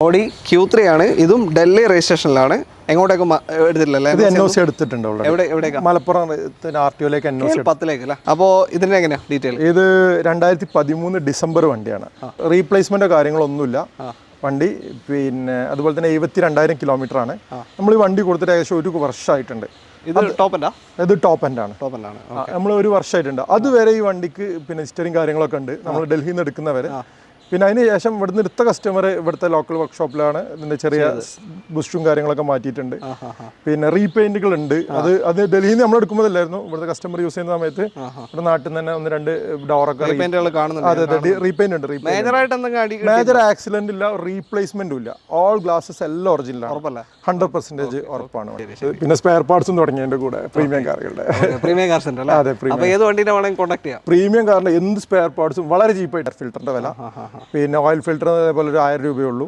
Audi Q3 ആണ്. ഇതും ഡൽഹി രജിസ്ട്രേഷനിലാണ്. എങ്ങോട്ടേക്കും എടുത്തില്ലല്ലേ? ഇത് NOC എടുത്തിട്ടുണ്ട്. മലപ്പുറം RTOയിലേക്ക് NOC 10 അപ്പോൾ ഇതിൻ്റെ എങ്ങനെയാ ഡീറ്റെയിൽ? ഇത് 2013 ഡിസംബർ വണ്ടിയാണ്. റീപ്ലേസ്മെൻറ്റോ കാര്യങ്ങളൊന്നുമില്ല. വണ്ടി പിന്നെ അതുപോലെ തന്നെ 72,000 കിലോമീറ്റർ ആണ്. നമ്മൾ ഈ വണ്ടി കൊടുത്തിട്ട് ഏകദേശം 1 വർഷമായിട്ടുണ്ട്. ഇത് ടോപ്പ് എൻഡാ? ഇത് ടോപ്പ് എൻഡാണ്. നമ്മൾ 1 വർഷമായിട്ടുണ്ട്. അതുവരെ ഈ വണ്ടിക്ക് പിന്നെ ഹിസ്റ്ററിയും കാര്യങ്ങളൊക്കെ ഉണ്ട്. നമ്മൾ ഡൽഹിയിൽ നിന്ന് എടുക്കുന്നവരെ. പിന്നെ അതിന് ശേഷം ഇവിടുന്ന് എടുത്ത കസ്റ്റമർ ഇവിടുത്തെ ലോക്കൽ വർക്ക്ഷോപ്പിലാണ് ഇതിൻ്റെ ചെറിയ ബുസ്റ്റും കാര്യങ്ങളൊക്കെ മാറ്റിയിട്ടുണ്ട്. പിന്നെ റീപെയിൻറ്റുകൾ ഉണ്ട്. അത് ഡൽഹിയിൽ നിന്ന് നമ്മൾ എടുക്കുമ്പോഴല്ലായിരുന്നു. ഇവിടുത്തെ കസ്റ്റമർ യൂസ് ചെയ്യുന്ന സമയത്ത് ഇവിടെ നാട്ടിൽ നിന്ന് തന്നെ 1-2 ഡോറൊക്കെ റീപെയിൻ്റ് ഉണ്ട്. മേജർ ആക്സിഡന്റ് ഇല്ല, റീപ്ലേസ്മെന്റും ഇല്ല. ഓൾ ഗ്ലാസസ് എല്ലാം ഒറിജിനലാണ്. 100% ഉറപ്പാണ്. പിന്നെ സ്പെയർ പാർട്സും തുടങ്ങിയതിന്റെ കൂടെ പ്രീമിയം കാറുകളുടെ പ്രീമിയം കാറിന്റെ എന്ത് സ്പെയർ പാർട്സും വളരെ ചീപ്പായിട്ട്. ഫിൽറ്ററിന്റെ വില പിന്നെ ഓയിൽ ഫിൽറ്റർ അതേപോലെ 1,000 രൂപയേ ഉള്ളൂ.